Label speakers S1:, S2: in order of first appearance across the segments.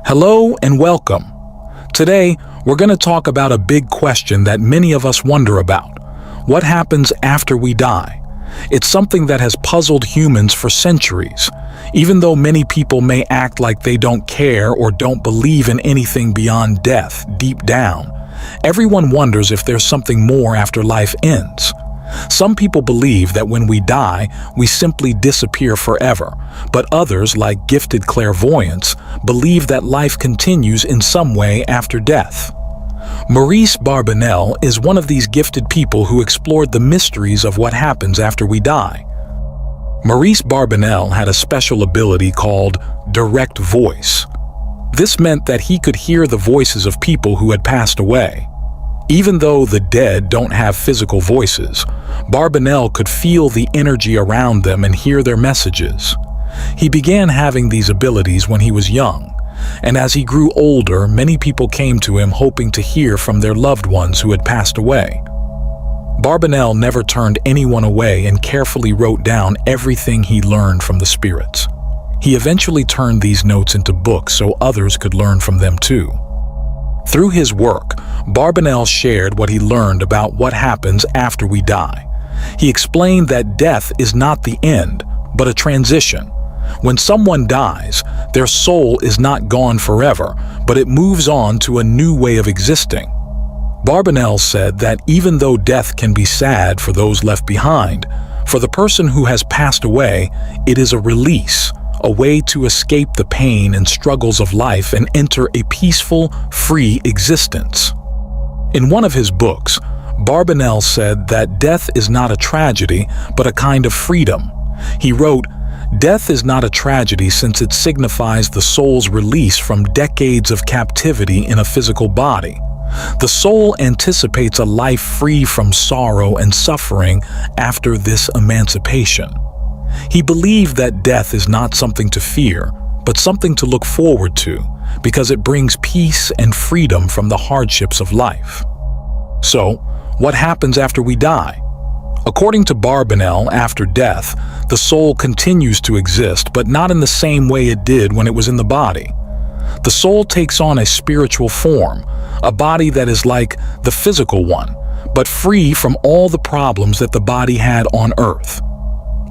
S1: Hello and welcome. Today, we're going to talk about a big question that many of us wonder about. What happens after we die? It's something that has puzzled humans for centuries. Even though many people may act like they don't care or don't believe in anything beyond death, deep down, everyone wonders if there's something more after life ends. Some people believe that when we die, we simply disappear forever, but others, like gifted clairvoyants, believe that life continues in some way after death. Maurice Barbanel is one of these gifted people who explored the mysteries of what happens after we die. Maurice Barbanel had a special ability called direct voice. This meant that he could hear the voices of people who had passed away. Even though the dead don't have physical voices, Barbanel could feel the energy around them and hear their messages. He began having these abilities when he was young, and as he grew older, many people came to him hoping to hear from their loved ones who had passed away. Barbanel never turned anyone away and carefully wrote down everything he learned from the spirits. He eventually turned these notes into books so others could learn from them too. Through his work, Barbanel shared what he learned about what happens after we die. He explained that death is not the end, but a transition. When someone dies, their soul is not gone forever, but it moves on to a new way of existing. Barbanel said that even though death can be sad for those left behind, for the person who has passed away, it is a release, a way to escape the pain and struggles of life and enter a peaceful, free existence. In one of his books, Barbanel said that death is not a tragedy, but a kind of freedom. He wrote, "Death is not a tragedy since it signifies the soul's release from decades of captivity in a physical body. The soul anticipates a life free from sorrow and suffering after this emancipation." He believed that death is not something to fear, but something to look forward to, because it brings peace and freedom from the hardships of life. So, what happens after we die? According to Barbanel, after death, the soul continues to exist, but not in the same way it did when it was in the body. The soul takes on a spiritual form, a body that is like the physical one, but free from all the problems that the body had on earth.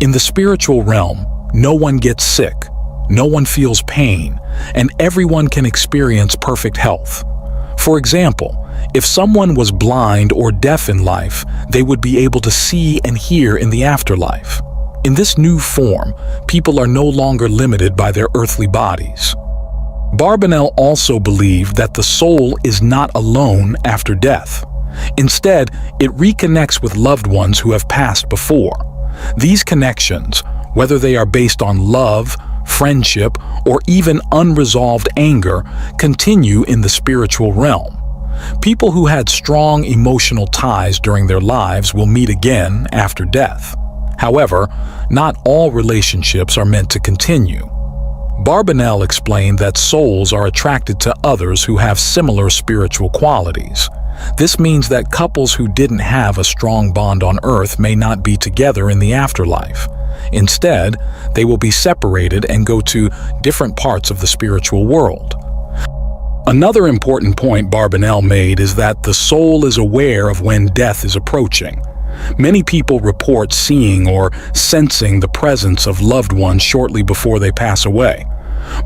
S1: In the spiritual realm, no one gets sick, no one feels pain, and everyone can experience perfect health. For example, if someone was blind or deaf in life, they would be able to see and hear in the afterlife. In this new form, people are no longer limited by their earthly bodies. Barbanel also believed that the soul is not alone after death. Instead, it reconnects with loved ones who have passed before. These connections, whether they are based on love, friendship, or even unresolved anger, continue in the spiritual realm. People who had strong emotional ties during their lives will meet again after death. However, not all relationships are meant to continue. Barbanel explained that souls are attracted to others who have similar spiritual qualities. This means that couples who didn't have a strong bond on Earth may not be together in the afterlife. Instead, they will be separated and go to different parts of the spiritual world. Another important point Barbanel made is that the soul is aware of when death is approaching. Many people report seeing or sensing the presence of loved ones shortly before they pass away.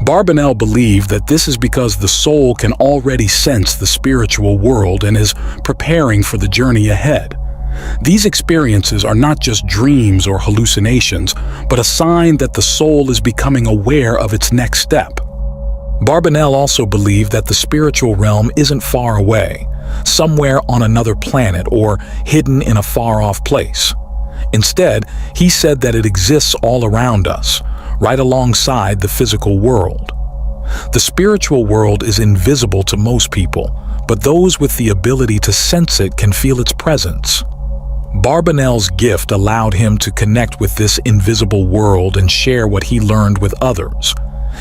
S1: Barbanel believed that this is because the soul can already sense the spiritual world and is preparing for the journey ahead. These experiences are not just dreams or hallucinations, but a sign that the soul is becoming aware of its next step. Barbanel also believed that the spiritual realm isn't far away, somewhere on another planet or hidden in a far-off place. Instead, he said that it exists all around us, right alongside the physical world. The spiritual world is invisible to most people, but those with the ability to sense it can feel its presence. Barbanel's gift allowed him to connect with this invisible world and share what he learned with others.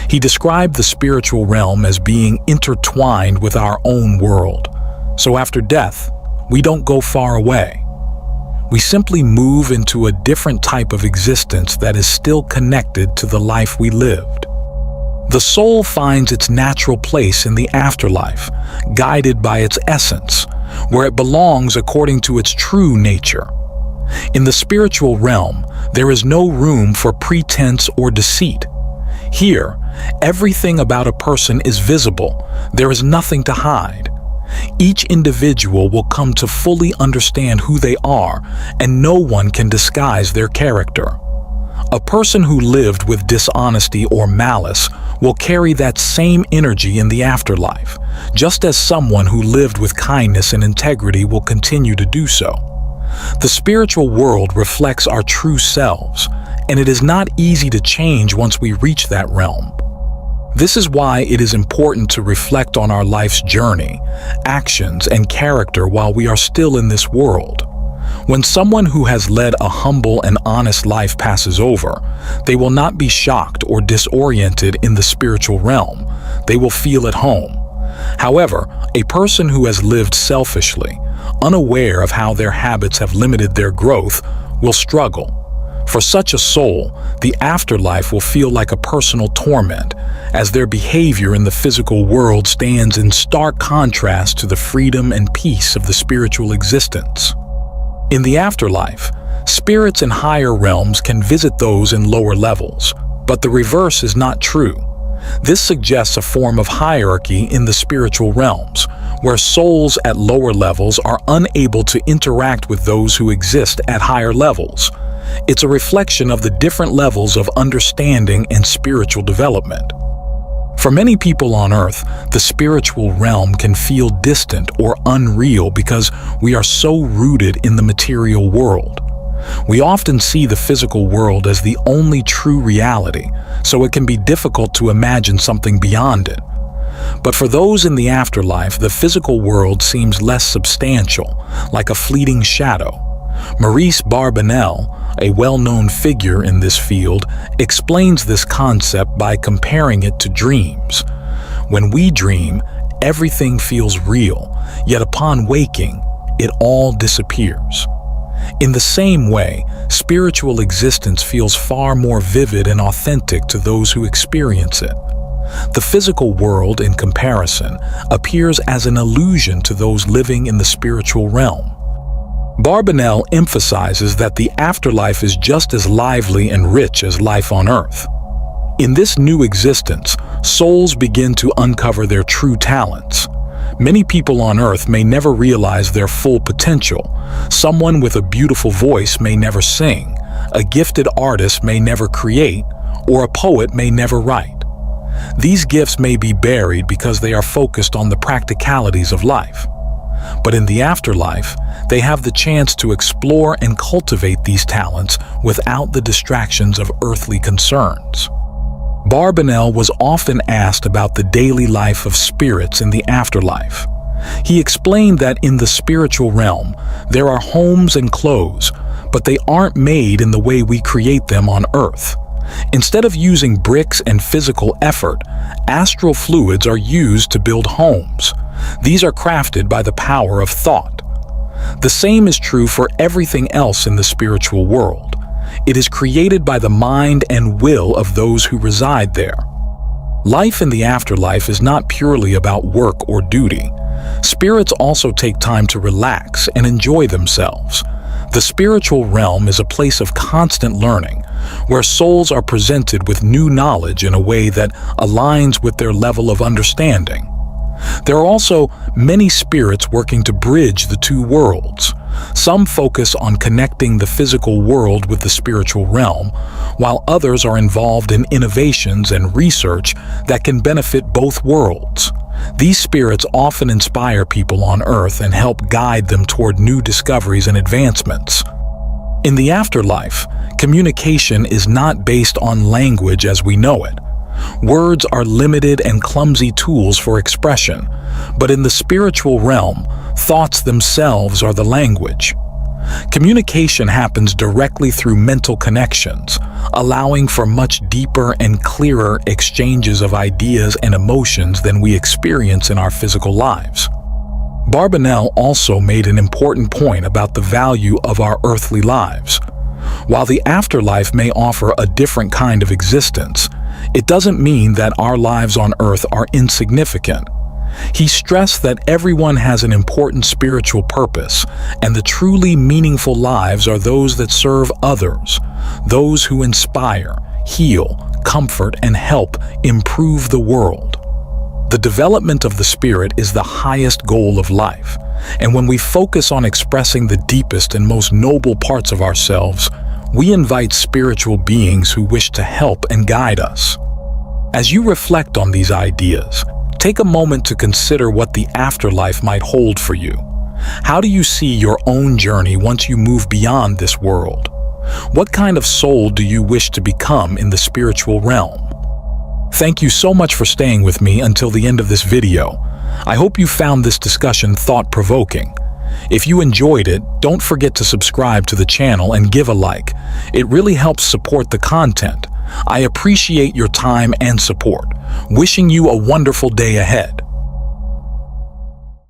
S1: He described the spiritual realm as being intertwined with our own world. So after death, we don't go far away. We simply move into a different type of existence that is still connected to the life we lived. The soul finds its natural place in the afterlife, guided by its essence, where it belongs according to its true nature. In the spiritual realm, there is no room for pretense or deceit. Here, everything about a person is visible. There is nothing to hide. Each individual will come to fully understand who they are, and no one can disguise their character. A person who lived with dishonesty or malice will carry that same energy in the afterlife, just as someone who lived with kindness and integrity will continue to do so. The spiritual world reflects our true selves, and it is not easy to change once we reach that realm. This is why it is important to reflect on our life's journey, actions, and character while we are still in this world. When someone who has led a humble and honest life passes over, they will not be shocked or disoriented in the spiritual realm. They will feel at home. However, a person who has lived selfishly, unaware of how their habits have limited their growth, will struggle. For such a soul, the afterlife will feel like a personal torment, as their behavior in the physical world stands in stark contrast to the freedom and peace of the spiritual existence. In the afterlife, spirits in higher realms can visit those in lower levels, but the reverse is not true. This suggests a form of hierarchy in the spiritual realms, where souls at lower levels are unable to interact with those who exist at higher levels. It's a reflection of the different levels of understanding and spiritual development. For many people on Earth, the spiritual realm can feel distant or unreal because we are so rooted in the material world. We often see the physical world as the only true reality, so it can be difficult to imagine something beyond it. But for those in the afterlife, the physical world seems less substantial, like a fleeting shadow. Maurice Barbanel, a well-known figure in this field, explains this concept by comparing it to dreams. When we dream, everything feels real, yet upon waking, it all disappears. In the same way, spiritual existence feels far more vivid and authentic to those who experience it. The physical world, in comparison, appears as an illusion to those living in the spiritual realm. Barbanel emphasizes that the afterlife is just as lively and rich as life on Earth. In this new existence, souls begin to uncover their true talents. Many people on Earth may never realize their full potential. Someone with a beautiful voice may never sing, a gifted artist may never create, or a poet may never write. These gifts may be buried because they are focused on the practicalities of life. But in the afterlife, they have the chance to explore and cultivate these talents without the distractions of earthly concerns. Barbanel was often asked about the daily life of spirits in the afterlife. He explained that in the spiritual realm, there are homes and clothes, but they aren't made in the way we create them on Earth. Instead of using bricks and physical effort, astral fluids are used to build homes. These are crafted by the power of thought. The same is true for everything else in the spiritual world. It is created by the mind and will of those who reside there. Life in the afterlife is not purely about work or duty. Spirits also take time to relax and enjoy themselves. The spiritual realm is a place of constant learning, where souls are presented with new knowledge in a way that aligns with their level of understanding. There are also many spirits working to bridge the two worlds. Some focus on connecting the physical world with the spiritual realm, while others are involved in innovations and research that can benefit both worlds. These spirits often inspire people on Earth and help guide them toward new discoveries and advancements. In the afterlife, communication is not based on language as we know it. Words are limited and clumsy tools for expression, but in the spiritual realm, thoughts themselves are the language. Communication happens directly through mental connections, allowing for much deeper and clearer exchanges of ideas and emotions than we experience in our physical lives. Barbanel also made an important point about the value of our earthly lives. While the afterlife may offer a different kind of existence, It doesn't mean that our lives on earth are insignificant. He stressed that everyone has an important spiritual purpose, and the truly meaningful lives are those that serve others, those who inspire, heal, comfort, and help improve the world. The development of the spirit is the highest goal of life, and when we focus on expressing the deepest and most noble parts of ourselves, we invite spiritual beings who wish to help and guide us. As you reflect on these ideas, take a moment to consider what the afterlife might hold for you. How do you see your own journey once you move beyond this world? What kind of soul do you wish to become in the spiritual realm? Thank you so much for staying with me until the end of this video. I hope you found this discussion thought-provoking. If you enjoyed it, don't forget to subscribe to the channel and give a like. It really helps support the content. I appreciate your time and support. Wishing you a wonderful day ahead.